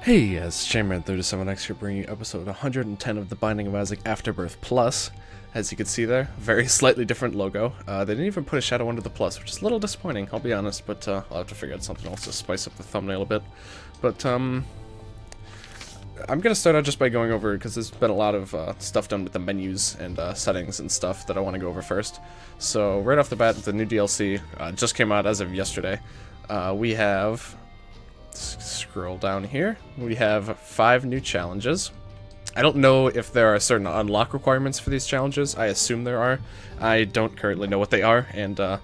Hey, it's Chamberman37X here bringing you episode 110 of The Binding of Isaac Afterbirth Plus. As you can see there, very slightly different logo. They didn't even put a shadow under the plus, which is a little disappointing, I'll be honest, but I'll have to figure out something else to spice up the thumbnail a bit. But, I'm gonna start out just by going over, because there's been a lot of stuff done with the menus and settings and stuff that I want to go over first. So, right off the bat, the new DLC just came out as of yesterday. We have... Scroll down here. We have 5 new challenges. I don't know if there are certain unlock requirements for these challenges. I assume there are. I don't currently know what they are, and of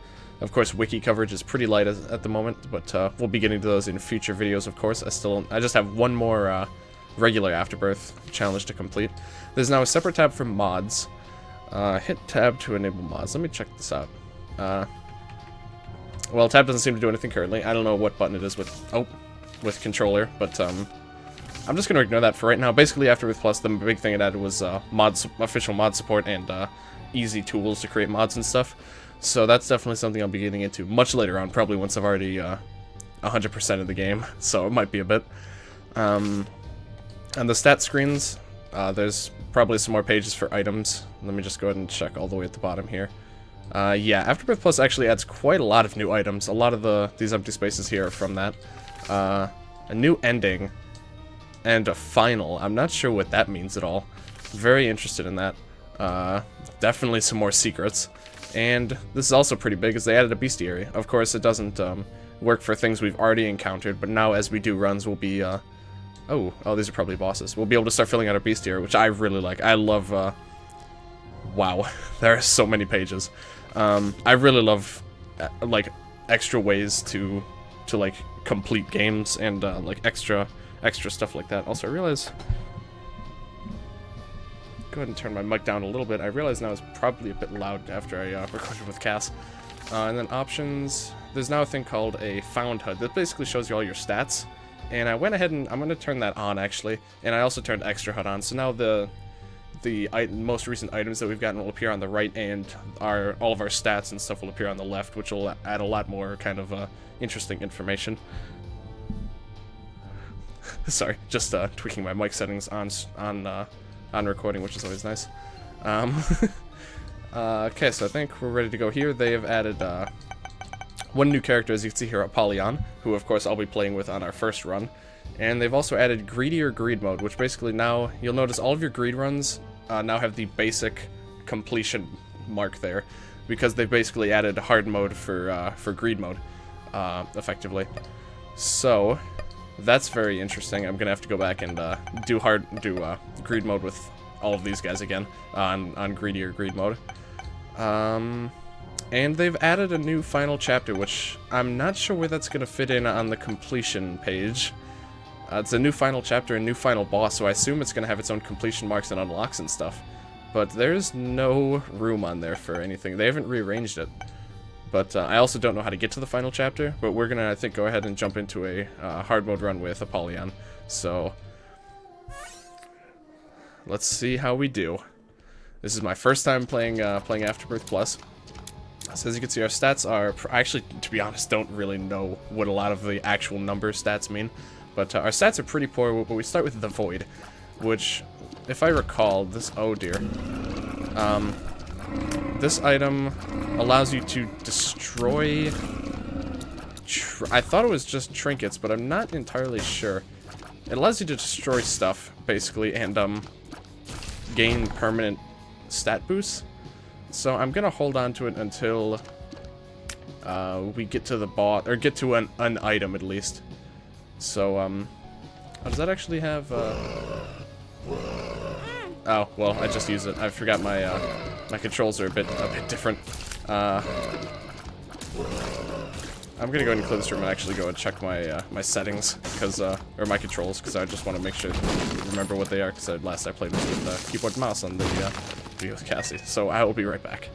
course wiki coverage is pretty light at the moment, but we'll be getting to those in future videos, of course. I just have one more regular Afterbirth challenge to complete. There's now a separate tab for mods. Hit tab to enable mods. Let me check this out. Well, tab doesn't seem to do anything currently. I don't know what button it is with controller, but I'm just gonna ignore that for right now. Basically, Afterbirth Plus, the big thing it added was official mod support and easy tools to create mods and stuff. So that's definitely something I'll be getting into much later on, probably once I've already 100% of the game. So it might be a bit. And the stat screens, there's probably some more pages for items. Let me just go ahead and check all the way at the bottom here. Yeah, Afterbirth Plus actually adds quite a lot of new items. A lot of these empty spaces here are from that. A new ending and a final. I'm not sure what that means at all. Very interested in that. Definitely some more secrets. And this is also pretty big, as they added a bestiary. Of course, it doesn't work for things we've already encountered, but now as we do runs, we'll be... Oh, these are probably bosses. We'll be able to start filling out our bestiary, which I really like. I love... Wow, there are so many pages. I really love, like, extra ways to like complete games and like extra stuff like that. Also, I realize, go ahead and turn my mic down a little bit. I realize now it's probably a bit loud after I recorded with Cass. And then options, there's now a thing called a found HUD that basically shows you all your stats. And I went ahead and I'm going to turn that on actually. And I also turned extra HUD on. So now the most recent items that we've gotten will appear on the right, and all of our stats and stuff will appear on the left, which will add a lot more kind of interesting information. Sorry, just tweaking my mic settings on recording, which is always nice. Okay, so I think we're ready to go here. They have added one new character, as you can see here, Apollyon, who of course I'll be playing with on our first run. And they've also added greedy or greed mode, which basically now you'll notice all of your greed runs now have the basic completion mark there, because they've basically added hard mode for greed mode, effectively. So that's very interesting. I'm gonna have to go back and do greed mode with all of these guys again on greedy or greed mode. And they've added a new final chapter, which I'm not sure where that's gonna fit in on the completion page. It's a new final chapter and new final boss, so I assume it's going to have its own completion marks and unlocks and stuff. But there's no room on there for anything. They haven't rearranged it. But I also don't know how to get to the final chapter, but we're going to, I think, go ahead and jump into a hard mode run with Apollyon. So, let's see how we do. This is my first time playing Afterbirth Plus. So as you can see, our stats are... I actually, to be honest, don't really know what a lot of the actual number stats mean. But our stats are pretty poor, but we start with the Void, which, if I recall, this... Oh dear. This item allows you to destroy... I thought it was just trinkets, but I'm not entirely sure. It allows you to destroy stuff, basically, and gain permanent stat boosts. So I'm gonna hold on to it until we get to the boss, or get to an item at least. So, oh, does that actually have, Oh, well, I just used it. I forgot my, my controls are a bit different. I'm gonna go ahead and clear this room and actually go and check my, my settings, because, or my controls, because I just want to make sure to remember what they are, because last I played was with, keyboard and mouse on the, video with Cassie. So I will be right back.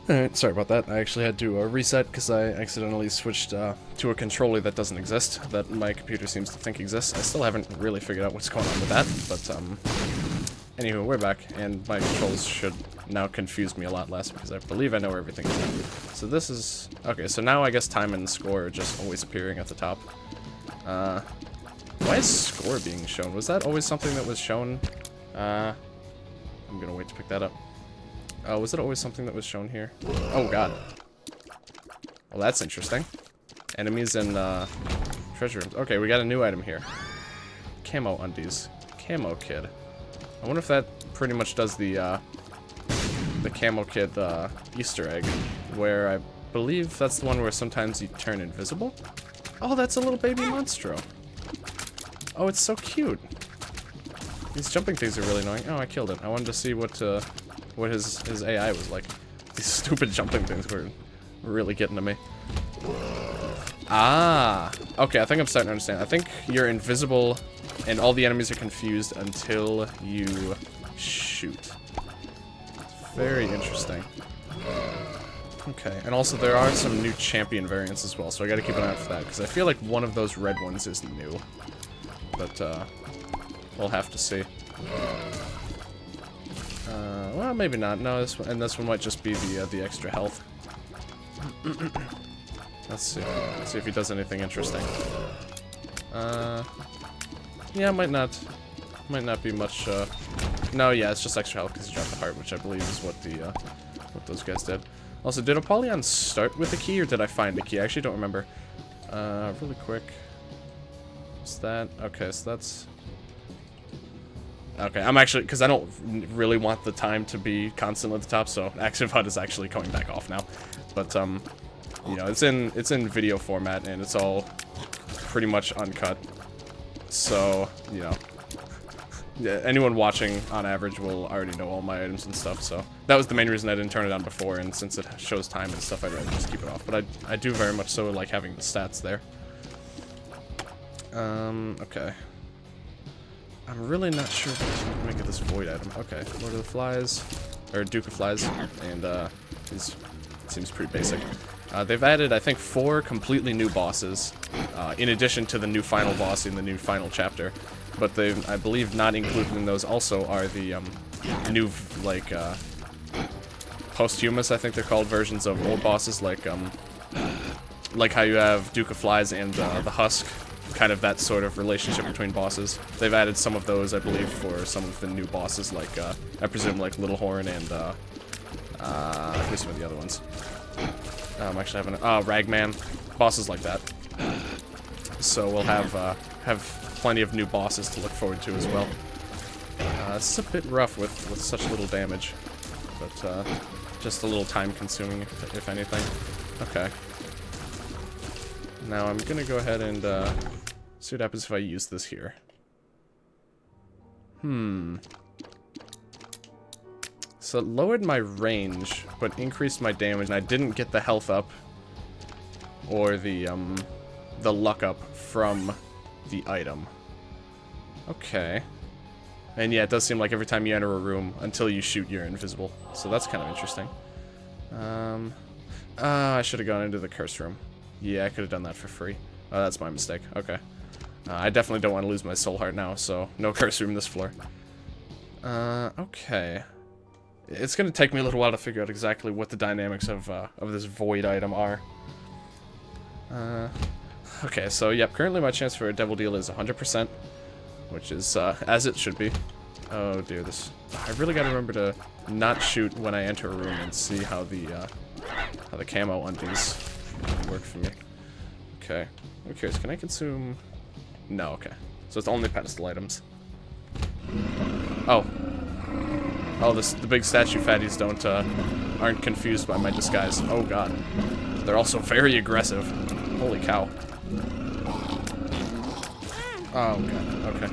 Alright, sorry about that. I actually had to reset because I accidentally switched to a controller that doesn't exist, that my computer seems to think exists. I still haven't really figured out what's going on with that, but anywho, we're back, and my controls should now confuse me a lot less because I believe I know where everything is. So this is... Okay, so now I guess time and score are just always appearing at the top. Why is score being shown? Was that always something that was shown? I'm gonna wait to pick that up. Was it always something that was shown here? Oh god. Well, that's interesting. Enemies and treasure rooms. Okay, we got a new item here. Camo undies. Camo kid. I wonder if that pretty much does the camo kid Easter egg, where I believe that's the one where sometimes you turn invisible. Oh, that's a little baby monstro. Oh, it's so cute. These jumping things are really annoying. Oh, I killed it. I wanted to see what his AI was like. These stupid jumping things were really getting to me. Ah, okay, I think I'm starting to understand. I think you're invisible and all the enemies are confused until you shoot. Very interesting. Okay, and also there are some new champion variants as well, so I gotta keep an eye out for that, because I feel like one of those red ones is new. But, we'll have to see. Well, maybe not. No, this one might just be the extra health. Let's see. Let's see if he does anything interesting. Yeah, might not be much, no, yeah, it's just extra health because he dropped the heart, which I believe is what what those guys did. Also, did Apollyon start with a key, or did I find a key? I actually don't remember. Really quick. What's that? Okay, so that's... Okay, I'm actually... Because I don't really want the time to be constantly at the top, so Active HUD is actually coming back off now. But, you know, it's in video format, and it's all pretty much uncut. So, you know... Yeah, anyone watching, on average, will already know all my items and stuff, so... That was the main reason I didn't turn it on before, and since it shows time and stuff, I'd rather just keep it off. But I do very much so like having the stats there. Okay. I'm really not sure what to make of this void item. Okay, Lord of the Flies, or Duke of Flies, and, it seems pretty basic. They've added, I think, 4 completely new bosses, in addition to the new final boss in the new final chapter. But they've, I believe, not included in those also are the, new, like, posthumous, I think they're called, versions of old bosses, like how you have Duke of Flies and, the Husk, kind of that sort of relationship between bosses. They've added some of those, I believe, for some of the new bosses, like, I presume, like, Little Horn and, who's some of the other ones? I'm actually having, Ragman, bosses like that. So we'll have plenty of new bosses to look forward to as well. It's a bit rough with such little damage, but just a little time-consuming, if anything. Okay. Now I'm gonna go ahead and see what happens if I use this here. So it lowered my range, but increased my damage, and I didn't get the health up or the luck up from the item. Okay. And yeah, it does seem like every time you enter a room, until you shoot, you're invisible. So that's kind of interesting. I should have gone into the curse room. Yeah, I could have done that for free. Oh, that's my mistake. Okay. I definitely don't want to lose my soul heart now, so no curse room this floor. Okay. It's gonna take me a little while to figure out exactly what the dynamics of this void item are. Okay, so yep, currently my chance for a devil deal is 100%, which is, as it should be. Oh dear, I really gotta remember to not shoot when I enter a room and see how the camo undies work for me. Okay, I'm curious, can I consume... No, okay. So it's only pedestal items. Oh. Oh, the big statue fatties aren't confused by my disguise. Oh god. They're also very aggressive. Holy cow. Oh god, okay.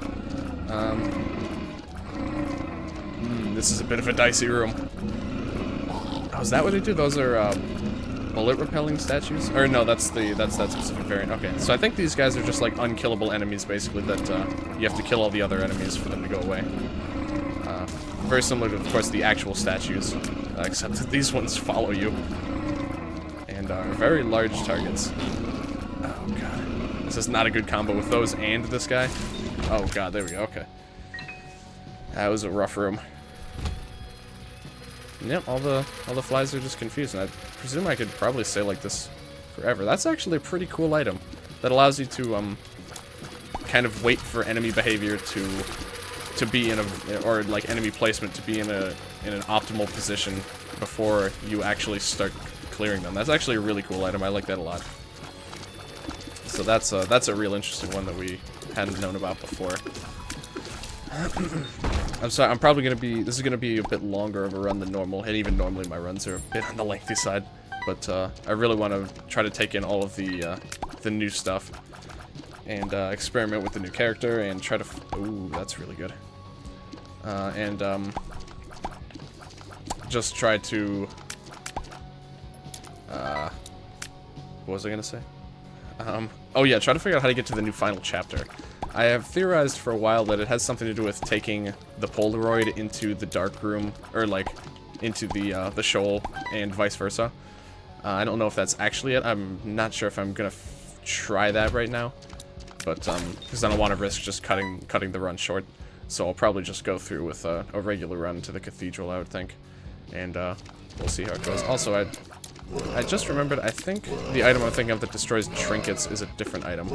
This is a bit of a dicey room. Oh, is that what they do? Those are, bullet repelling statues? Or no, that's that specific variant. Okay, so I think these guys are just like unkillable enemies, basically, that, you have to kill all the other enemies for them to go away. Very similar to, of course, the actual statues, except that these ones follow you. And are very large targets. Oh god. This is not a good combo with those and this guy. Oh god, there we go, okay. That was a rough room. Yep, all the flies are just confused, and I presume I could probably stay like this forever. That's actually a pretty cool item that allows you to kind of wait for enemy behavior to be in a, or like enemy placement to be in an optimal position before you actually start clearing them. That's actually a really cool item. I like that a lot. So that's a real interesting one that we hadn't known about before. I'm sorry, I'm probably gonna be, this is gonna be a bit longer of a run than normal, and even normally my runs are a bit on the lengthy side. But I really want to try to take in all of the new stuff and experiment with the new character and try to. Ooh, that's really good. And just try to. What was I gonna say? Oh yeah, try to figure out how to get to the new final chapter. I have theorized for a while that it has something to do with taking the Polaroid into the dark room, or like into the shoal, and vice versa. I don't know if that's actually it. I'm not sure if I'm gonna try that right now, but because I don't want to risk just cutting the run short. So I'll probably just go through with a regular run to the cathedral, I would think, and we'll see how it goes. Also, I just remembered. I think the item I'm thinking of that destroys trinkets is a different item.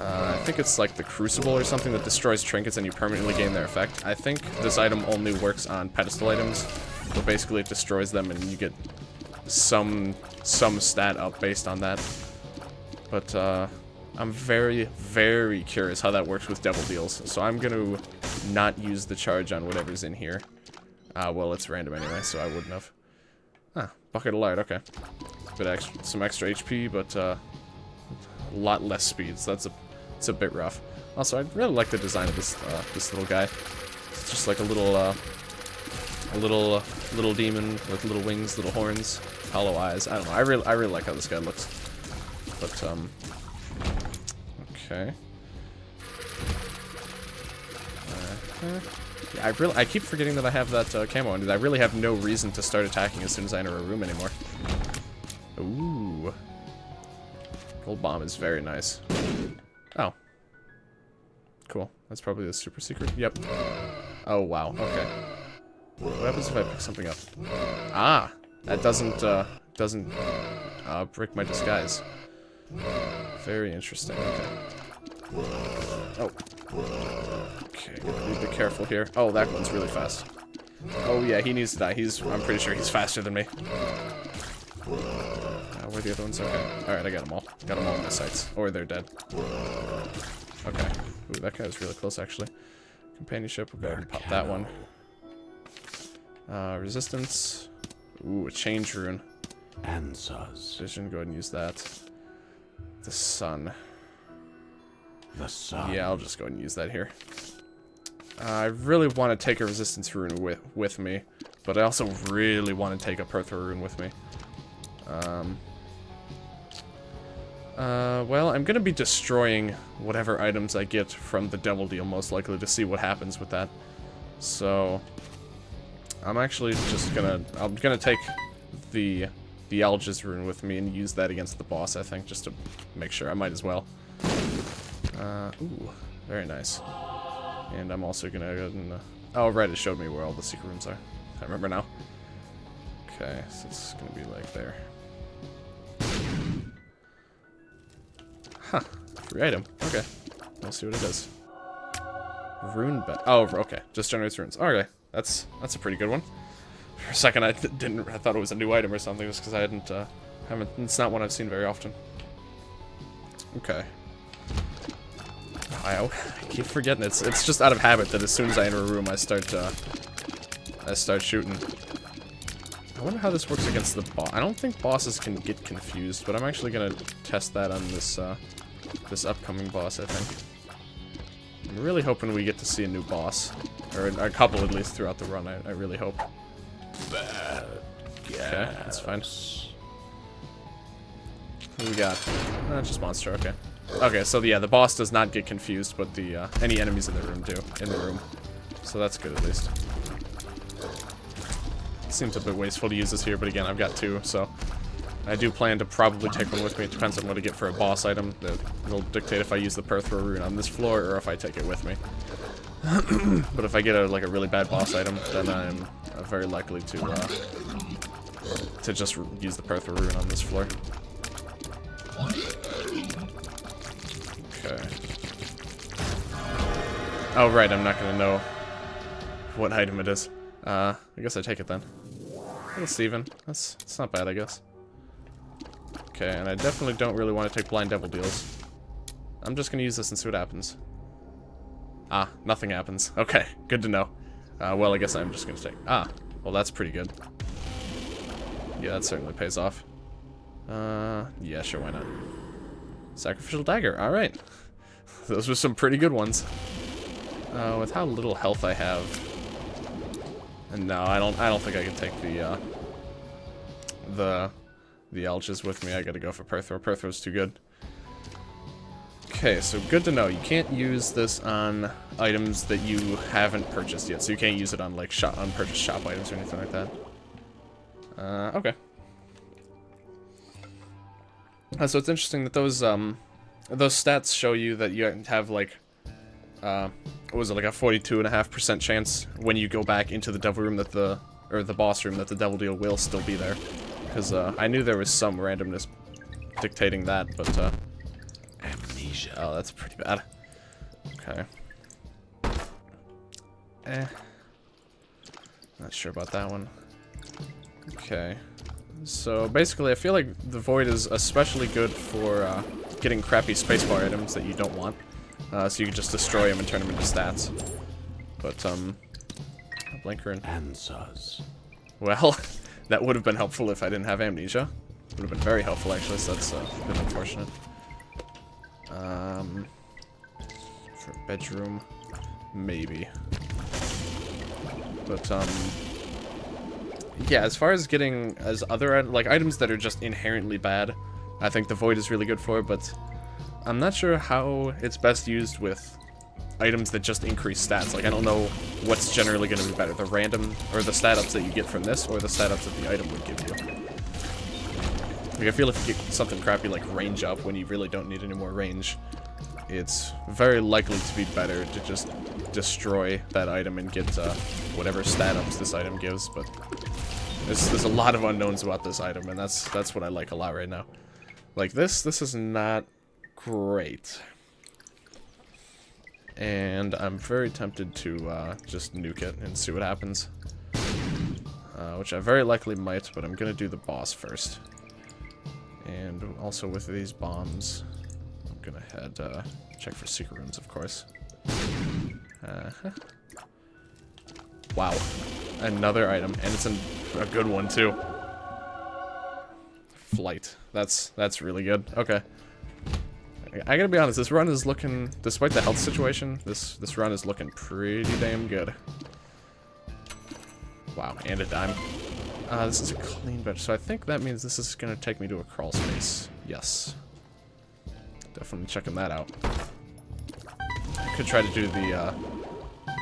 I think it's like the Crucible or something that destroys trinkets and you permanently gain their effect. I think this item only works on pedestal items, but basically it destroys them and you get some stat up based on that. But I'm very, very curious how that works with devil deals, so I'm gonna not use the charge on whatever's in here. Well, it's random anyway, so I wouldn't have. Ah, bucket of light, okay. Some extra HP, but a lot less speed, so it's a bit rough. Also, I really like the design of this this little guy. It's just like a little demon with little wings, little horns, hollow eyes. I don't know. I really like how this guy looks. But okay. Yeah, I keep forgetting that I have that camo on. I really have no reason to start attacking as soon as I enter a room anymore. Ooh. Gold bomb is very nice. Oh. Cool. That's probably the super secret. Yep. Oh, wow. Okay. What happens if I pick something up? Ah! That doesn't break my disguise. Very interesting. Okay. Oh. Okay, gotta be careful here. Oh, that one's really fast. Oh yeah, he needs to die. I'm pretty sure he's faster than me. Where are the other ones? Okay. Alright, I got them all. Got them all in my sights. Or they're dead. Okay. Ooh, that guy was really close, actually. Companionship, we'll go ahead and pop that one. Resistance. Ooh, a change rune. Answers. Vision, go ahead and use that. The sun. The sun. Yeah, I'll just go ahead and use that here. I really want to take a resistance rune with me, but I also really want to take a Perthra rune with me. Well, I'm gonna be destroying whatever items I get from the devil deal, most likely, to see what happens with that. So I'm actually just I'm gonna take the Algiz rune with me and use that against the boss, I think, just to make sure. I might as well. Ooh, very nice. And I'm also gonna go and, oh, right, it showed me where all the secret rooms are. I remember now. Okay, so it's gonna be like there. Huh, free item. Okay, we'll see what it does. Rune bet. Oh, okay, just generates runes. Okay, that's a pretty good one. For a second, I thought it was a new item or something, just because I haven't. It's not one I've seen very often. Okay. I keep forgetting. It's just out of habit that as soon as I enter a room, I start shooting. I wonder how this works against the boss. I don't think bosses can get confused, but I'm actually gonna test that on this this upcoming boss, I think. I'm really hoping we get to see a new boss, or a couple at least throughout the run. I really hope. Okay, that's fine. What do we got? Just monster. Okay. Okay, so yeah, the boss does not get confused, but the any enemies in the room do in the room. So that's good at least. Seems a bit wasteful to use this here, but again, I've got two, so I do plan to probably take one with me. It depends on what I get for a boss item. It'll dictate if I use the Perthra rune on this floor or if I take it with me. But if I get like a really bad boss item, then I'm very likely to just use the Perthra rune on this floor. Okay. Oh, right, I'm not gonna know what item it is. I guess I take it then. It's even. It's not bad, I guess. Okay, and I definitely don't really want to take blind devil deals. I'm just gonna use this and see what happens. Ah, nothing happens. Okay, good to know. Well, I guess I'm just gonna take... Ah, well, that's pretty good. Yeah, that certainly pays off. Yeah, sure, why not? Sacrificial dagger, alright. Those were some pretty good ones. With how little health I have... And no, I don't think I can take the Elches with me. I gotta go for Perthro. Perthro's too good. Okay, so good to know. You can't use this on items that you haven't purchased yet. So you can't use it on like unpurchased shop items or anything like that. Okay. So it's interesting that those stats show you that you have like what was it, like a 42.5% chance when you go back into the devil room that the boss room that the devil deal will still be there. Because I knew there was some randomness dictating that, but amnesia. Oh, that's pretty bad. Okay. Not sure about that one. Okay. So basically, I feel like the Void is especially good for getting crappy spacebar items that you don't want. So you can just destroy them and turn them into stats. But, Blinker and... Answers. Well, that would have been helpful if I didn't have amnesia. Would have been very helpful, actually, so that's a bit unfortunate. For a bedroom, maybe. But, yeah, as far as getting other, like, items that are just inherently bad, I think the Void is really good for, but I'm not sure how it's best used with items that just increase stats. Like, I don't know what's generally going to be better, the random, or the stat ups that you get from this, or the stat ups that the item would give you. Like, I feel if you get something crappy like range up when you really don't need any more range, it's very likely to be better to just destroy that item and get whatever stat ups this item gives, but there's a lot of unknowns about this item, and that's what I like a lot right now. Like, this is not great. And I'm very tempted to just nuke it and see what happens. Which I very likely might, but I'm gonna do the boss first. And also with these bombs, I'm gonna head check for secret rooms, of course. Wow, another item, and it's a good one too. Flight. That's really good. Okay. I gotta be honest, this run is looking, despite the health situation, this run is looking pretty damn good. Wow, and a dime. This is a clean bench, so I think that means this is gonna take me to a crawl space. Yes. Definitely checking that out. I could try to do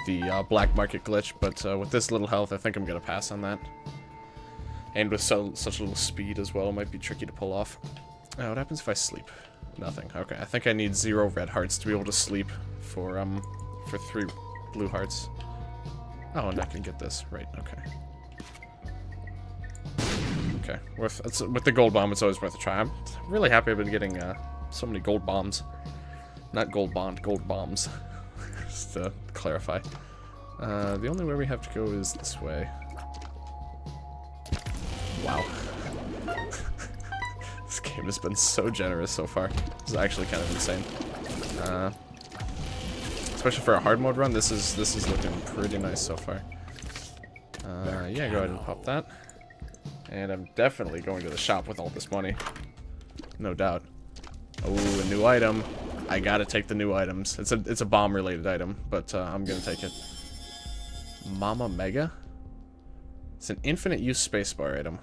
the black market glitch, but with this little health, I think I'm gonna pass on that. And with such little speed as well, it might be tricky to pull off. What happens if I sleep? Nothing. Okay, I think I need 0 red hearts to be able to sleep for 3 blue hearts. Oh, and I can get this. Right, okay. Okay, with the gold bomb, it's always worth a try. I'm really happy I've been getting so many gold bombs. Not gold bond, gold bombs. Just to clarify. The only way we have to go is this way. Wow. This game has been so generous so far. This is actually kind of insane. Especially for a hard mode run, this is looking pretty nice so far. Yeah, go ahead and pop that. And I'm definitely going to the shop with all this money. No doubt. Oh, a new item. I gotta take the new items. It's a bomb related item, but I'm gonna take it. Mama Mega? It's an infinite use spacebar item.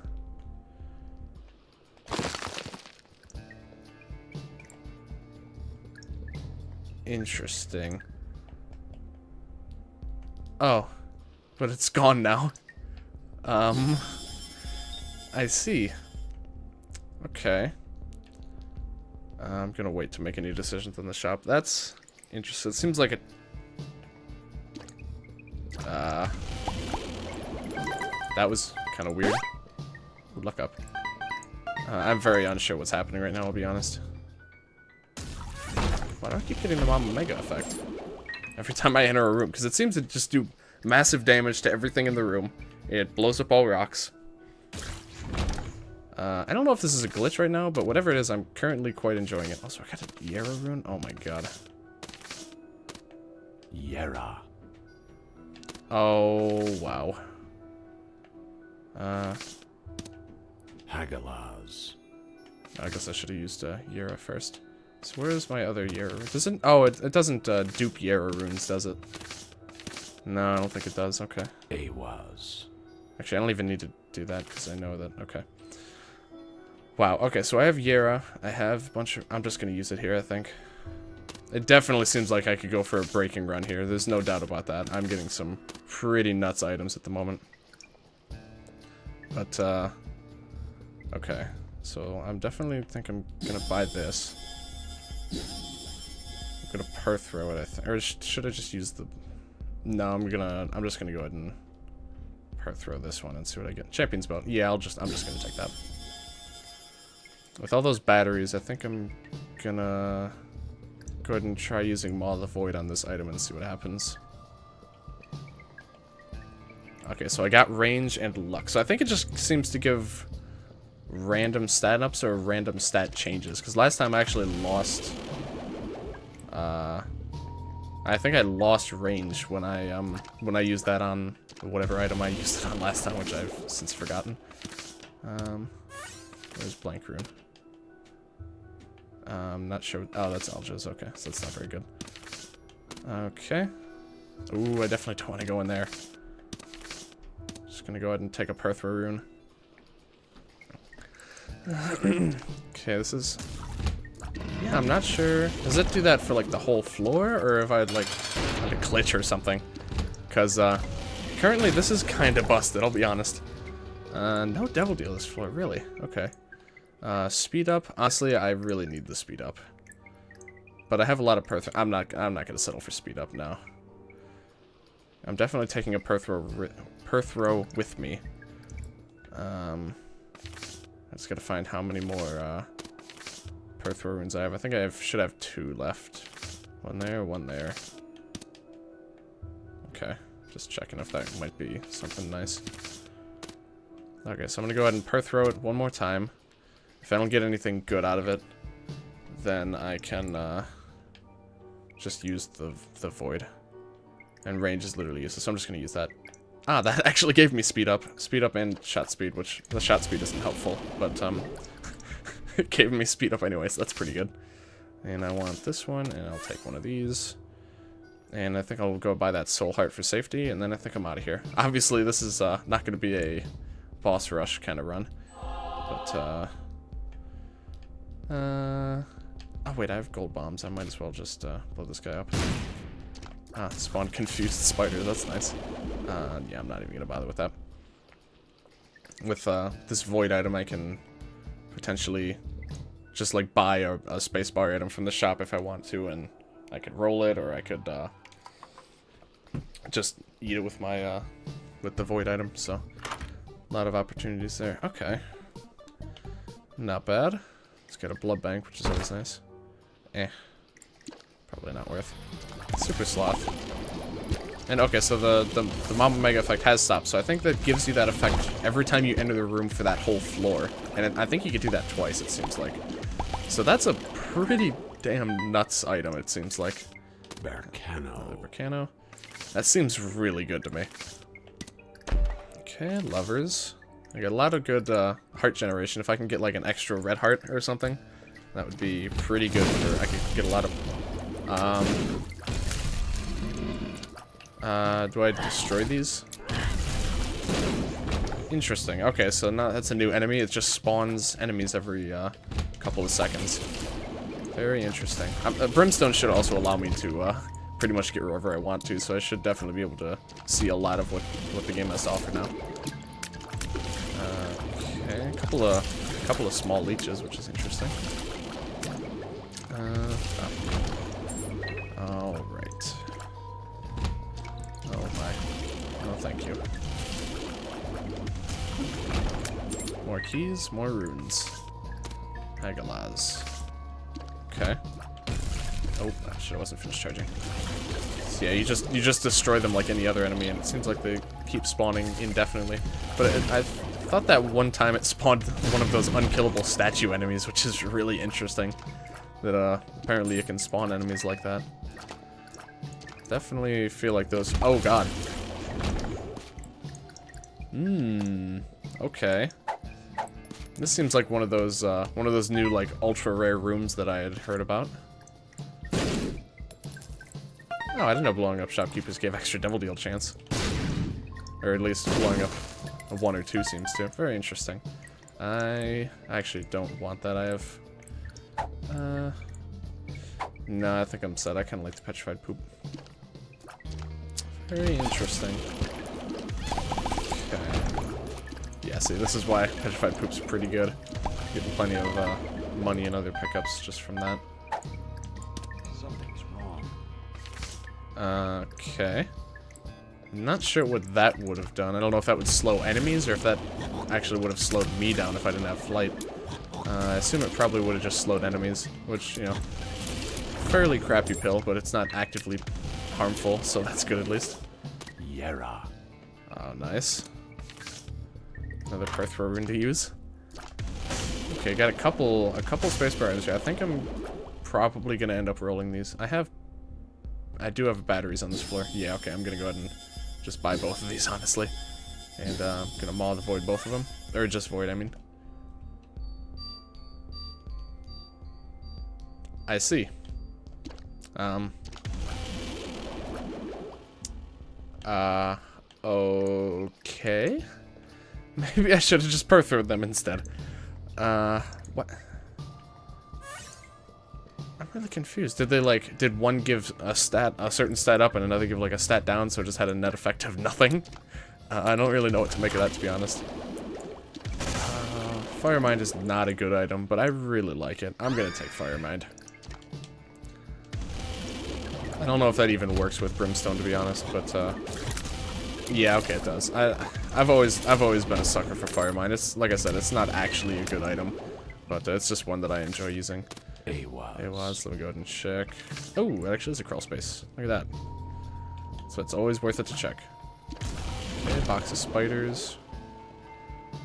Interesting. Oh, but it's gone now. I see. Okay. I'm gonna wait to make any decisions in the shop. That's interesting. It seems like it. That was kind of weird. Look up. I'm very unsure what's happening right now, I'll be honest. Why do I keep getting the Mama Mega effect? every time I enter a room, because it seems to just do massive damage to everything in the room. It blows up all rocks. I don't know if this is a glitch right now, but whatever it is, I'm currently quite enjoying it. Also, I got a Yera rune. Oh my god. Yera. Oh, wow. Hagalaz. I guess I should have used Yera first. So where's my other Yera rune? Doesn't... Oh, it doesn't dupe Yera runes, does it? No, I don't think it does. Okay. Awaz. Actually, I don't even need to do that because I know that... Okay. Wow, okay, so I have Yera. I have a bunch of... I'm just going to use it here, I think. It definitely seems like I could go for a breaking run here. There's no doubt about that. I'm getting some pretty nuts items at the moment. But, okay. So, I'm definitely think I'm going to buy this. I'm going to per throw it, I think. Or should I just use the... No, I'm just going to go ahead and per throw this one and see what I get. Champion's Belt. Yeah, I'm just going to take that. With all those batteries, I think I'm gonna go ahead and try using Maw of the Void on this item and see what happens. Okay, so I got range and luck. So I think it just seems to give random stat ups or random stat changes. Because last time I actually lost... I think I lost range when I used that on whatever item I used it on last time, which I've since forgotten. Where's blank rune? I'm not sure. Oh, that's Alja's. Okay, so that's not very good. Okay. Ooh, I definitely don't want to go in there. Just gonna go ahead and take a Perthra rune. Okay, this is... Yeah, I'm not sure. Does it do that for, like, the whole floor? Or if I'd, like a glitch or something? Because, currently this is kind of busted, I'll be honest. No Devil Deal this floor, really? Okay. Speed up. Honestly, I really need the speed up. But I have a lot of Perthro. I'm not gonna settle for speed up now. I'm definitely taking a Perthro with me. I just gotta find how many more Perthro runes I have. I think I should have 2 left. One there, one there. Okay, just checking if that might be something nice. Okay, so I'm gonna go ahead and Perthro it one more time. If I don't get anything good out of it, then I can just use the Void. And range is literally useless, so I'm just gonna use that. Ah, that actually gave me speed up. Speed up and shot speed, which the shot speed isn't helpful, but it gave me speed up anyway, so that's pretty good. And I want this one, and I'll take one of these. And I think I'll go buy that soul heart for safety, and then I think I'm out of here. Obviously, this is not going to be a boss rush kind of run. But, oh wait, I have gold bombs. I might as well just blow this guy up. Ah, spawn confused spider. That's nice. Yeah, I'm not even going to bother with that. With this void item, I can potentially just like buy a spacebar item from the shop if I want to, and I could roll it, or I could just eat it with my with the void item. So a lot of opportunities there. Okay, not bad. Let's get a blood bank, which is always nice. Probably not worth. Super sloth. And okay, so the Mama Mega effect has stopped, so I think that gives you that effect every time you enter the room for that whole floor. And I think you could do that twice, it seems like. So that's a pretty damn nuts item, it seems like. Bercano. Bercano. That seems really good to me. Okay, lovers. I got a lot of good heart generation. If I can get like an extra red heart or something, that would be pretty good for... I could get a lot of... do I destroy these? Interesting. Okay, so now that's a new enemy. It just spawns enemies every couple of seconds. Very interesting. Brimstone should also allow me to pretty much get wherever I want to, so I should definitely be able to see a lot of what the game has to offer now. Okay, a couple of small leeches, which is interesting. All right. Oh my. Oh, thank you. More keys, more runes. Hagalaz. Okay. Oh, shit, I wasn't finished charging. Yeah, you just destroy them like any other enemy, and it seems like they keep spawning indefinitely. But I thought that one time it spawned one of those unkillable statue enemies, which is really interesting. That apparently you can spawn enemies like that. Definitely feel like those. Oh god. Okay. This seems like one of those new like ultra rare rooms that I had heard about. Oh, I didn't know blowing up shopkeepers gave extra devil deal chance. Or at least blowing up a 1 or 2 seems to. Very interesting. I actually don't want that. I have... No, I think I'm set. I kind of like the petrified poop. Very interesting. Okay. Yeah, see, this is why petrified poop's pretty good. Getting plenty of money and other pickups just from that. Something's wrong. Okay. I'm not sure what that would have done. I don't know if that would slow enemies or if that actually would have slowed me down if I didn't have flight. I assume it probably would have just slowed enemies, which, you know, fairly crappy pill, but it's not actively harmful, so that's good at least. Yera. Oh, nice. Another Perthrow rune to use. Okay, got a couple spacebar items here. I think I'm probably gonna end up rolling these. I do have batteries on this floor. Yeah, okay, I'm gonna go ahead and just buy both of these, honestly. And I'm gonna maw the void both of them. Or just void, I mean. I see. Okay. Maybe I should have just Perthrowed them instead. What? I'm really confused. Did they like, did one give a certain stat up and another give like a stat down, so it just had a net effect of nothing? I don't really know what to make of that, to be honest. Firemind is not a good item, but I really like it. I'm gonna take Firemind. I don't know if that even works with Brimstone, to be honest, but yeah, okay, it does. I've always been a sucker for Firemind. It's like I said, it's not actually a good item, but it's just one that I enjoy using. AWAS, let me go ahead and check. Oh, it actually is a crawl space. Look at that. So it's always worth it to check. Okay, box of spiders. Go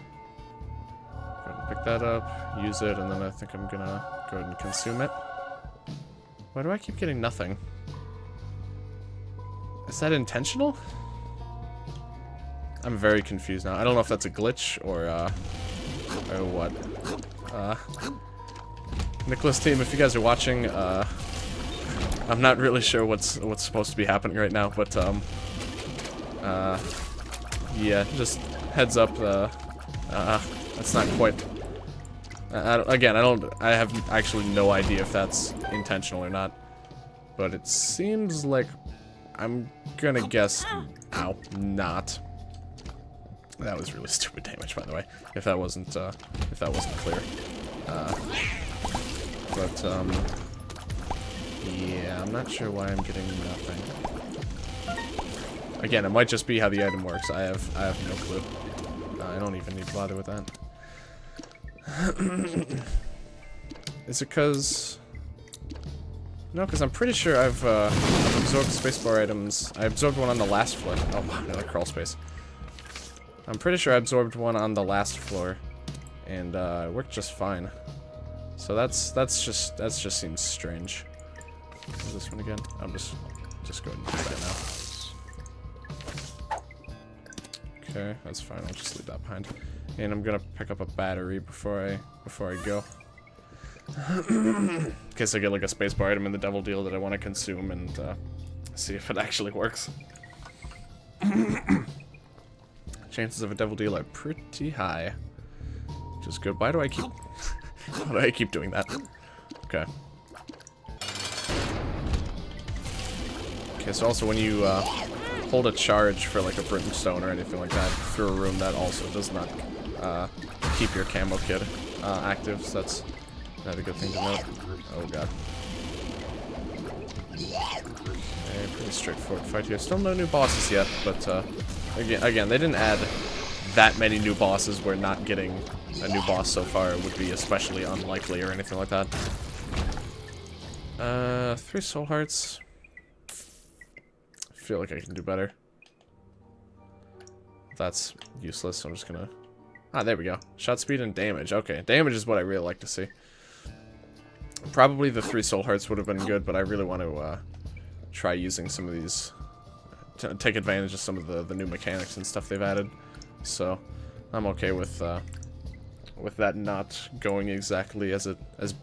ahead and pick that up, use it, and then I think I'm gonna go ahead and consume it. Why do I keep getting nothing? Is that intentional? I'm very confused now. I don't know if that's a glitch or what. Nicholas team, if you guys are watching, I'm not really sure what's supposed to be happening right now, but yeah, just heads up. That's not quite. I have actually no idea if that's intentional or not, but it seems like I'm gonna guess. Ow, not. That was really stupid damage, by the way. If that wasn't clear. But yeah, I'm not sure why I'm getting nothing. Again, it might just be how the item works. I have no clue. I don't even need to bother with that. Is it because? No, because I'm pretty sure I've absorbed spacebar items. I absorbed one on the last floor. Oh wow, another crawl space. I'm pretty sure I absorbed one on the last floor, and it worked just fine. So that just seems strange. What is this one again? I'm just go ahead and do that now. Okay, that's fine. I'll just leave that behind. And I'm gonna pick up a battery before I go. In case I get like a spacebar item in the devil deal that I want to consume and see if it actually works. Chances of a devil deal are pretty high. Just good. Why do I keep why do I keep doing that? Okay. Okay, so also when you hold a charge for like a brimstone or anything like that through a room, that also does not keep your camo kit active, so that's not a good thing to note. Oh god. Okay, pretty straightforward fight here. Still no new bosses yet, but again, they didn't add that many new bosses where not getting a new boss so far would be especially unlikely or anything like that. 3 soul hearts. feel like I can do better. That's useless, so I'm just gonna... Ah, there we go. Shot speed and damage. Okay, damage is what I really like to see. Probably the 3 soul hearts would have been good, but I really want to try using some of these... to take advantage of some of the new mechanics and stuff they've added. So, I'm okay with that not going exactly as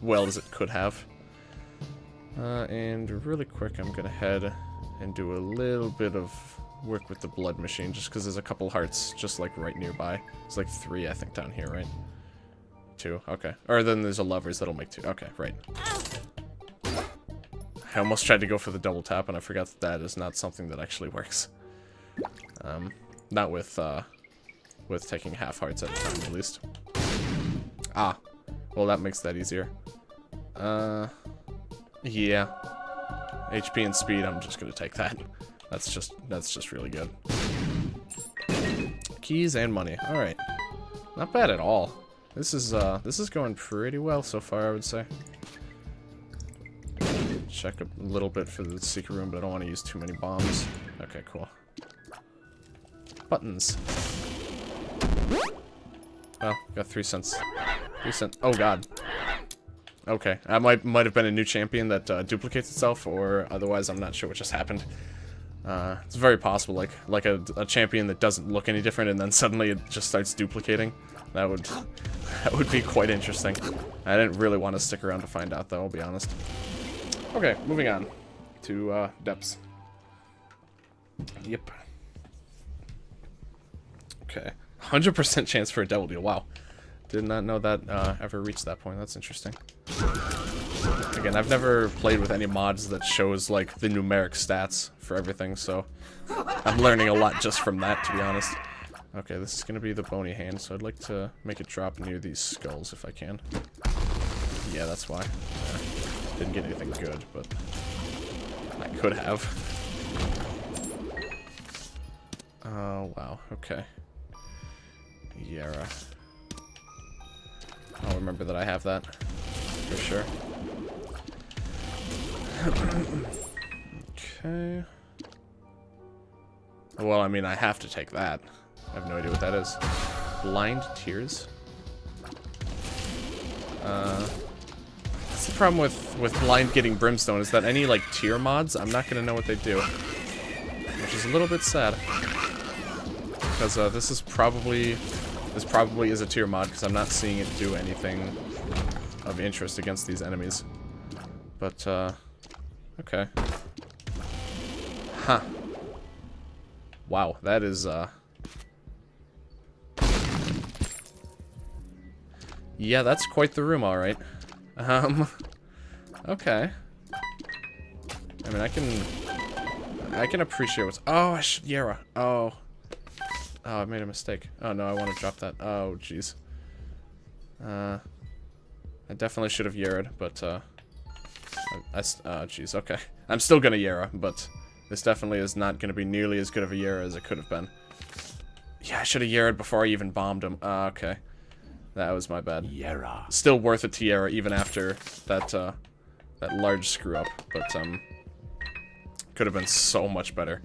well as it could have. And really quick, I'm gonna head and do a little bit of work with the blood machine, just because there's a couple hearts just like right nearby. There's like 3, I think, down here, right? 2, okay. Or then there's a levers that'll make 2. Okay, right. I almost tried to go for the double tap, and I forgot that that is not something that actually works. Not with taking half hearts at a time, at least. Ah, well, that makes that easier. Yeah. HP and speed, I'm just gonna take that. That's just really good. Keys and money. All right, not bad at all. This is going pretty well so far, I would say. Check a little bit for the secret room, but I don't want to use too many bombs. Okay, cool. Buttons. Well, got 3 cents. 3 cents. Oh god. Okay, that might have been a new champion that duplicates itself, or otherwise I'm not sure what just happened. It's very possible, like a champion that doesn't look any different, and then suddenly it just starts duplicating. That would be quite interesting. I didn't really want to stick around to find out, though, I'll be honest. Okay, moving on to depths. Yep. Okay, 100% chance for a double deal. Wow, did not know that ever reached that point. That's interesting. Again, I've never played with any mods that shows like the numeric stats for everything, so I'm learning a lot just from that, to be honest. Okay, this is gonna be the bony hand, so I'd like to make it drop near these skulls if I can. Yeah, that's why. Didn't get anything good, but I could have. Oh, wow, okay. Yara. I'll remember that I have that, for sure. Okay. Well, I mean, I have to take that. I have no idea what that is. Blind Tears? That's the problem with Blind getting Brimstone, is that any, like, tier mods, I'm not gonna know what they do. Which is a little bit sad. Because, this probably is a tier mod, because I'm not seeing it do anything of interest against these enemies. But, okay. Huh. Wow, that is, yeah, that's quite the room, alright. Okay. I mean, I can appreciate what's... Oh, Yara. Oh. Oh, I made a mistake. Oh, no, I want to drop that. Oh, jeez. I definitely should have Yara'd, but, oh, jeez, okay. I'm still gonna Yara, but this definitely is not gonna be nearly as good of a Yara as it could have been. Yeah, I should have Yara'd before I even bombed him. Okay. That was my bad. Yara. Still worth a Tiara even after that, that large screw-up, but, could have been so much better.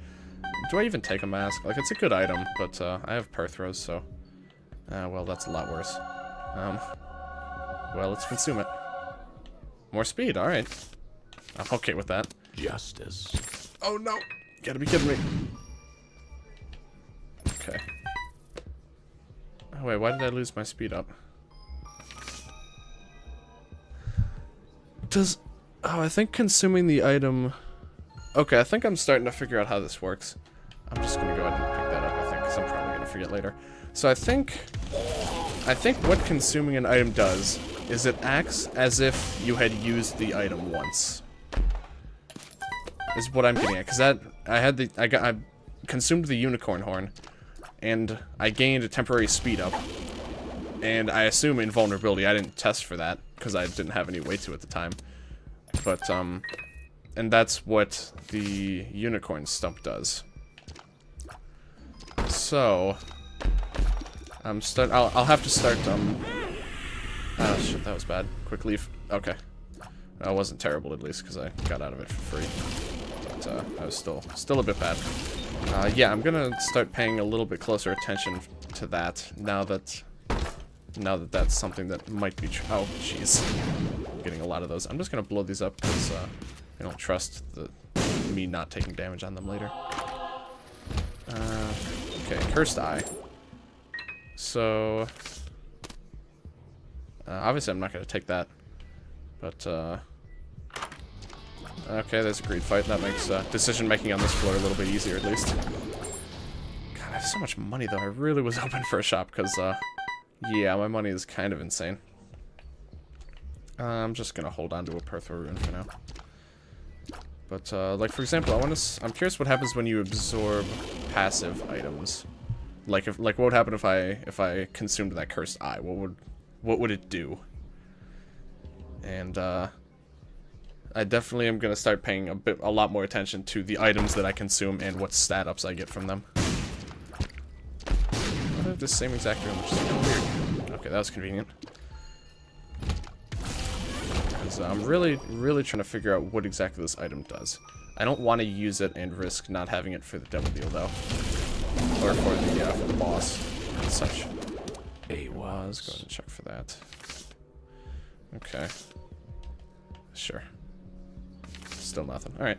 Do I even take a mask? Like, it's a good item, but, I have Perthros, so... well, that's a lot worse. Well, let's consume it. More speed, alright. I'm okay with that. Justice. Oh, no! Gotta be kidding me. Okay. Oh, wait, why did I lose my speed up? Oh, I think consuming the item... Okay, I think I'm starting to figure out how this works. I'm just gonna go ahead and pick that up, I think, because I'm probably gonna forget later. So I think what consuming an item does is it acts as if you had used the item once. Is what I'm getting at, because I consumed the unicorn horn, and I gained a temporary speed up, and I assume invulnerability. I didn't test for that because I didn't have any weight to at the time, but and that's what the unicorn stump does. So I'll have to start oh shit, that was bad. Quick leave. Okay. That wasn't terrible, at least, because I got out of it for free. but that was still a bit bad. Yeah, I'm gonna start paying a little bit closer attention to that now that that's something that might be oh, jeez. I'm getting a lot of those. I'm just gonna blow these up because I don't trust me not taking damage on them later. Okay, Cursed Eye. So obviously I'm not gonna take that, but okay, there's a greed fight. That makes decision making on this floor a little bit easier at least. God, I have so much money though. I really was hoping for a shop because yeah, my money is kind of insane. I'm just gonna hold on to a Perthro Rune for now. But like for example, I'm curious what happens when you absorb passive items. Like what would happen if I consumed that Cursed Eye? What would it do? And I definitely am gonna start paying a lot more attention to the items that I consume and what stat ups I get from them. I have the same exact room, which is kind of weird. Okay, that was convenient. Because I'm really trying to figure out what exactly this item does. I don't want to use it and risk not having it for the double deal though, or for the boss and such. Let's go ahead and check for that. Okay. Sure. Still nothing. All right.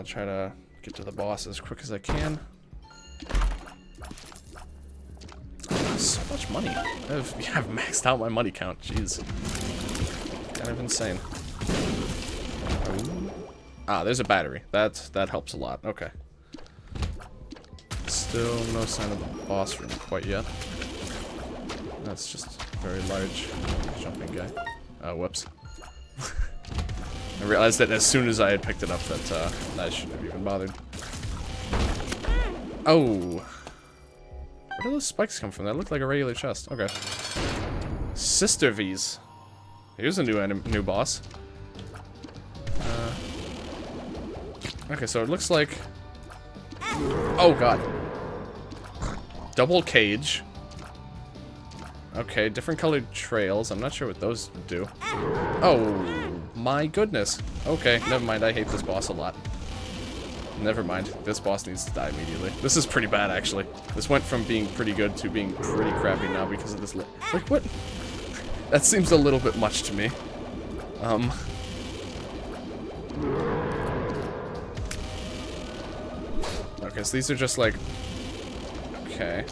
Try to get to the boss as quick as I can. So much money. I've maxed out my money count. Jeez. Kind of insane. Ah, there's a battery. That helps a lot. Okay. Still no sign of the boss room quite yet. That's just a very large jumping guy. Whoops. I realized that as soon as I had picked it up that I shouldn't have even bothered. Oh. Where do those spikes come from? That looked like a regular chest. Okay. Sister V's. Here's a new boss. Okay, so it looks like... Oh, God. Double cage. Okay, different colored trails. I'm not sure what those do. Oh, my goodness. Okay, never mind. I hate this boss a lot. Never mind. This boss needs to die immediately. This is pretty bad, actually. This went from being pretty good to being pretty crappy now because of this... Like, what? That seems a little bit much to me. Okay, so these are just like... Okay.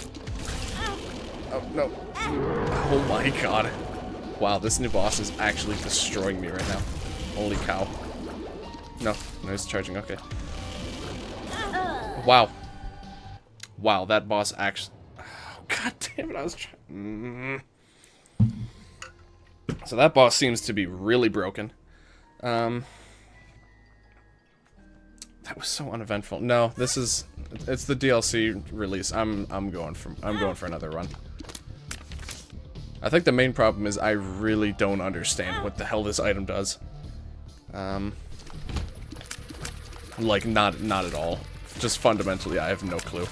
Oh, no. Oh my god. Wow, this new boss is actually destroying me right now. Holy cow. No, it's charging, okay. Wow. Wow, that boss actually... Oh, god damn it, I was trying... So that boss seems to be really broken. That was so uneventful. No, it's the DLC release. I'm going for another run. I think the main problem is I really don't understand what the hell this item does. Like not at all. Just fundamentally, I have no clue.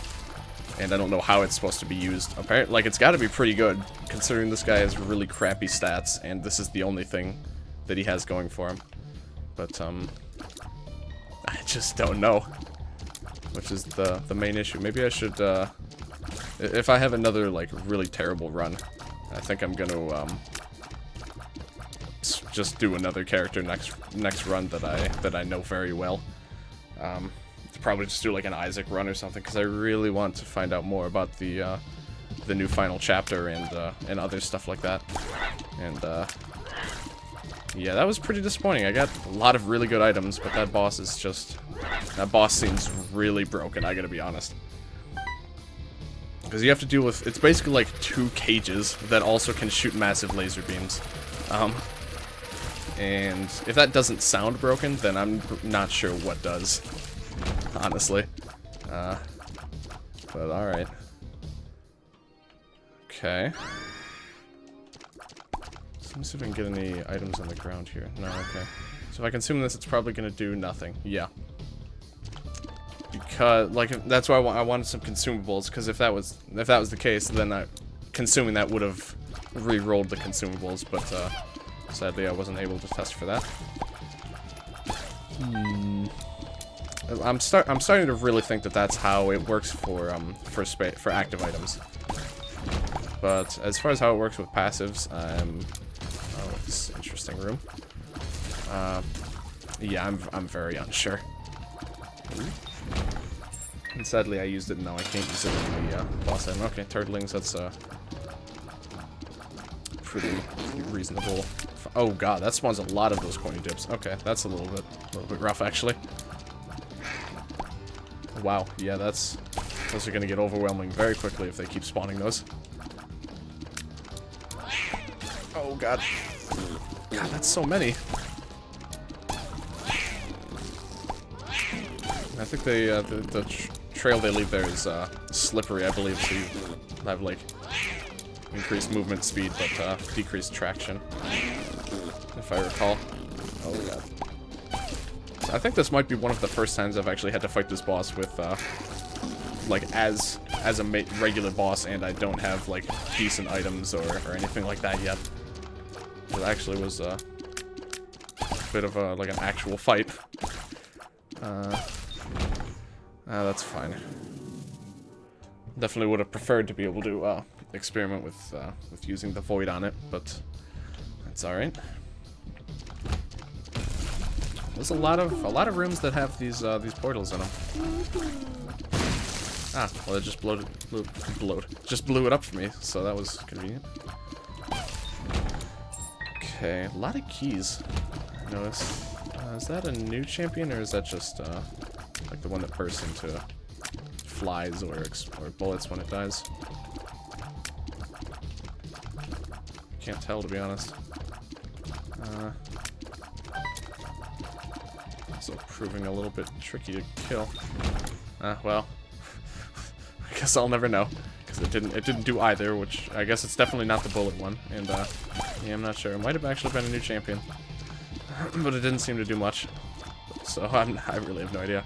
And I don't know how it's supposed to be used. Apparently, like, it's got to be pretty good, considering this guy has really crappy stats, and this is the only thing that he has going for him. But, I just don't know. Which is the main issue. Maybe I should, if I have another, like, really terrible run, I think I'm gonna, just do another character next run that I know very well. Probably just do like an Isaac run or something, because I really want to find out more about the new final chapter and other stuff like that. And yeah, that was pretty disappointing. I got a lot of really good items, but that boss seems really broken, I gotta be honest. Because you have to deal with, it's basically like 2 cages that also can shoot massive laser beams. And if that doesn't sound broken, then I'm not sure what does. Honestly. But alright. Okay. So let me see if I can get any items on the ground here. No, okay. So if I consume this, it's probably gonna do nothing. Yeah. Because, like, that's why I wanted some consumables, because if that was the case, then consuming that would have re-rolled the consumables, but sadly I wasn't able to test for that. I'm starting to really think that that's how it works for active items. But as far as how it works with passives, oh, it's an interesting room. Yeah, I'm very unsure. And sadly, I used it. No, I can't use it in the boss item. Okay, turtlings. That's pretty reasonable. Oh god, that spawns a lot of those coin dips. Okay, that's a little bit rough actually. Wow, yeah, those are gonna get overwhelming very quickly if they keep spawning those. Oh god, god, that's so many. I think the trail they leave there is slippery, I believe, so you have like increased movement speed but decreased traction, if I recall. Oh god. So I think this might be one of the first times I've actually had to fight this boss with like as a regular boss, and I don't have like decent items or anything like that yet. It actually was a bit of a like an actual fight. That's fine. Definitely would have preferred to be able to experiment with using the void on it, but that's all right. There's a lot of rooms that have these portals in them. Ah, well, it just just blew it up for me, so that was convenient. Okay, a lot of keys. I noticed. Is that a new champion, or is that just like the one that bursts into flies or bullets when it dies? Can't tell, to be honest. Also proving a little bit tricky to kill. Well, I guess I'll never know, because it didn't do either, which I guess it's definitely not the bullet one. And yeah, I'm not sure. It might have actually been a new champion, but it didn't seem to do much. So I really have no idea.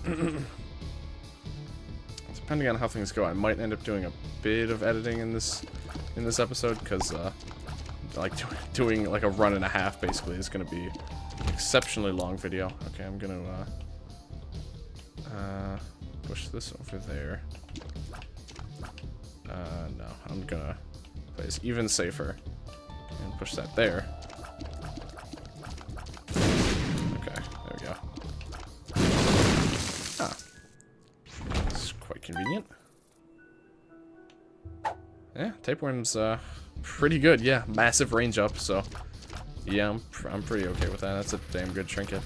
Okay. Depending on how things go, I might end up doing a bit of editing in this episode, because like doing like a run and a half basically is going to be an exceptionally long video. Okay, I'm gonna push this over there. No, I'm gonna play this even safer and push that there. Okay, there we go. Ah, it's quite convenient. Yeah, tapeworm's pretty good. Yeah, massive range up. So yeah, I'm pretty okay with that. That's a damn good trinket.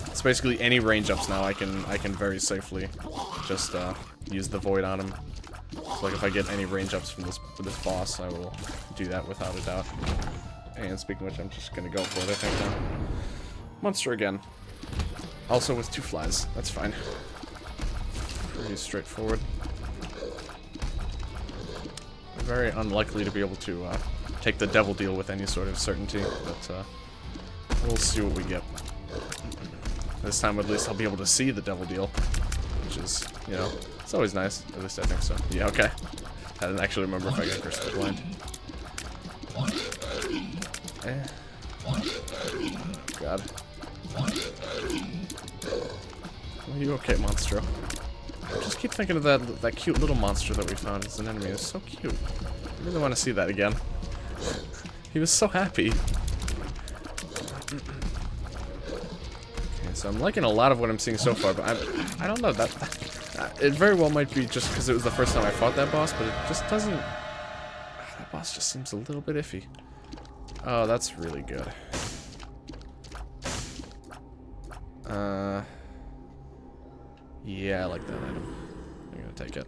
It's basically any range ups now. I can very safely just use the void on him. So like if I get any range ups from this boss, I will do that without a doubt. And speaking of which, I'm just gonna go for it, I think, now. Monster again. Also with 2 flies. That's fine. Pretty straightforward. Very unlikely to be able to take the devil deal with any sort of certainty, but we'll see what we get. This time, at least, I'll be able to see the devil deal, which is, you know, it's always nice. At least I think so. Yeah, okay. I didn't actually remember if I got crystal blind. God. Are you okay, Monstro? I just keep thinking of that cute little monster that we found as an enemy. It's so cute. I really want to see that again. He was so happy. Okay, so I'm liking a lot of what I'm seeing so far, but I don't know, that it very well might be just because it was the first time I fought that boss, but it just doesn't. That boss just seems a little bit iffy. Oh, that's really good. Yeah, I like that item. I'm gonna take it.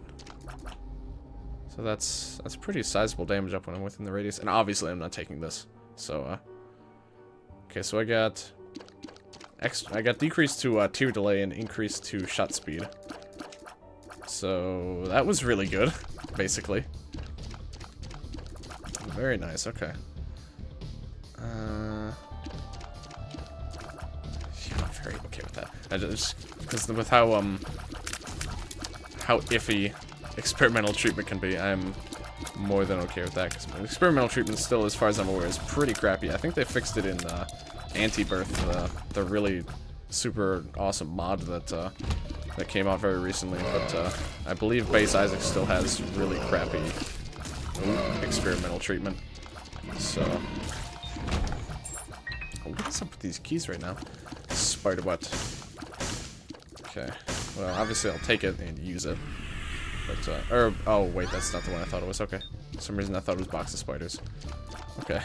So that's pretty sizable damage up when I'm within the radius, and obviously I'm not taking this. So okay, so I got decreased to tier delay and increased to shot speed. So that was really good, basically. Very nice. Okay. Yeah, I'm very okay with that. I just because with how iffy experimental treatment can be, I'm more than okay with that, because experimental treatment still, as far as I'm aware, is pretty crappy. I think they fixed it in Afterbirth, the really super awesome mod that came out very recently, but I believe Base Isaac still has really crappy experimental treatment. So, what's up with these keys right now? Spider butt. Okay, well, obviously I'll take it and use it. But, oh wait, that's not the one I thought it was. Okay, for some reason I thought it was box of spiders. Okay.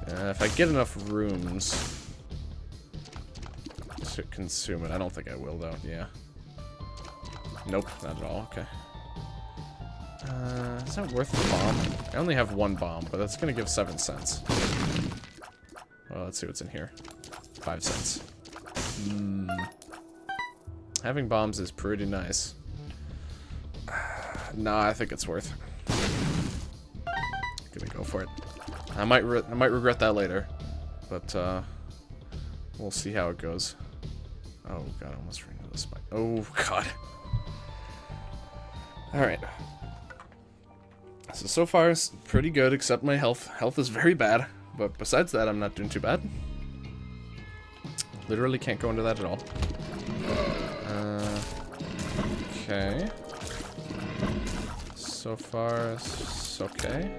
If I get enough rooms to consume it, I don't think I will though. Yeah. Nope, not at all. Okay. Is that worth the bomb? I only have one bomb, but that's gonna give 7 cents. Well, let's see what's in here. 5 cents. Having bombs is pretty nice. Nah, I think it's worth. Gonna go for it. I might regret that later, but we'll see how it goes. Oh god, I almost ran into the spike. Oh god. All right. So far it's pretty good, except my health. Health is very bad, but besides that, I'm not doing too bad. Literally can't go into that at all. Okay. So far, it's okay.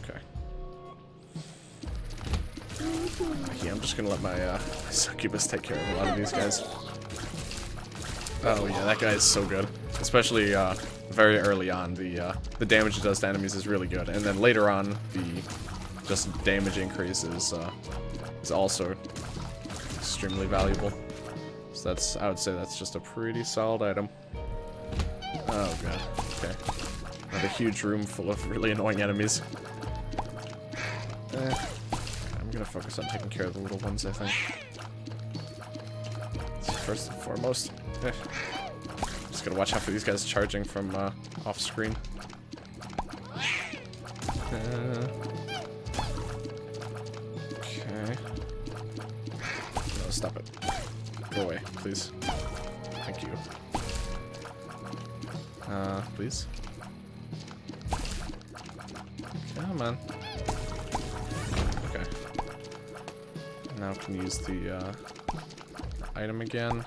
Okay. Yeah, I'm just gonna let my succubus take care of a lot of these guys. Oh yeah, that guy is so good. Especially very early on, the damage it does to enemies is really good, and then later on, the just damage increase is also extremely valuable. So I would say that's just a pretty solid item. Oh god, okay. Another huge room full of really annoying enemies. I'm gonna focus on taking care of the little ones, I think. First and foremost. Just gotta watch out for these guys charging from off screen. Okay. No, stop it. Go away, please. Thank you. Please. Come on. Okay. Now I can use the item again.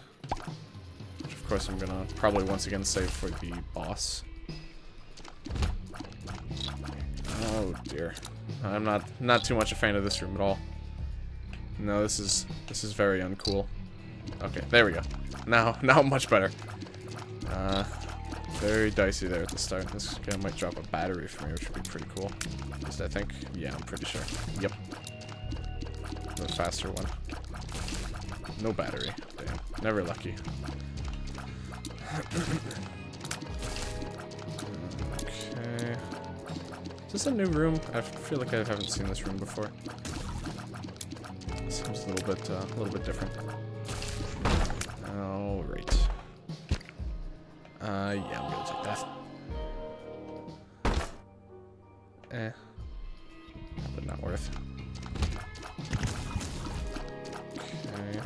Which of course I'm gonna probably once again save for the boss. Oh dear. I'm not too much a fan of this room at all. No, this is very uncool. Okay, there we go. Now much better. Very dicey there at the start. This guy might drop a battery for me, which would be pretty cool. At least I think. Yeah, I'm pretty sure. Yep. The faster one. No battery. Damn. Never lucky. Okay. Is this a new room? I feel like I haven't seen this room before. Seems a little bit different. All right. Yeah, I'm gonna take that. But not worth. Okay.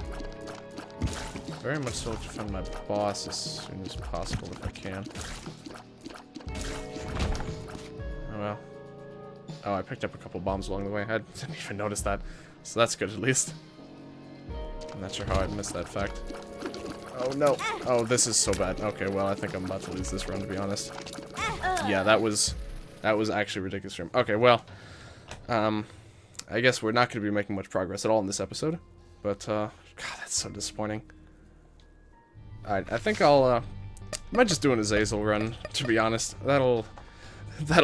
Very much so to find my boss as soon as possible if I can. Oh well. Oh, I picked up a couple bombs along the way. I didn't even notice that. So that's good at least. I'm not sure how I'd missed that fact. Oh no. Oh, this is so bad. Okay, well, I think I'm about to lose this run, to be honest. Yeah, that was actually ridiculous room. Okay, well, I guess we're not going to be making much progress at all in this episode. But, God, that's so disappointing. Alright, I think I might just do an Azazel run, to be honest. That'll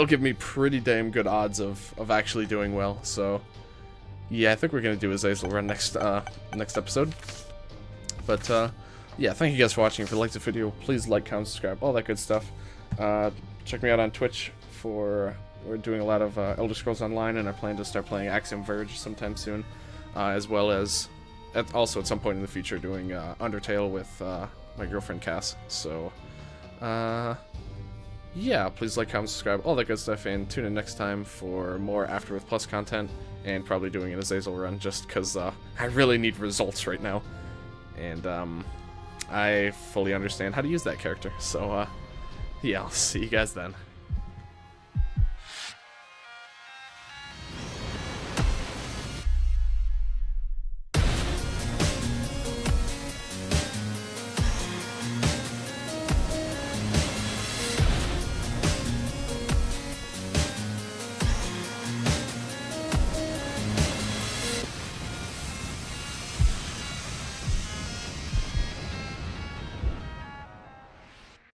give me pretty damn good odds of actually doing well. So, yeah, I think we're going to do a Azazel run next episode. But, yeah, thank you guys for watching. If you liked the video, please like, comment, subscribe, all that good stuff. Check me out on Twitch we're doing a lot of Elder Scrolls Online, and I plan to start playing Axiom Verge sometime soon, as well as also at some point in the future doing Undertale with my girlfriend Cass. So, yeah, please like, comment, subscribe, all that good stuff, and tune in next time for more Afterbirth Plus content, and probably doing an Azazel run, just because I really need results right now. And, I fully understand how to use that character, so, Yeah, I'll see you guys then.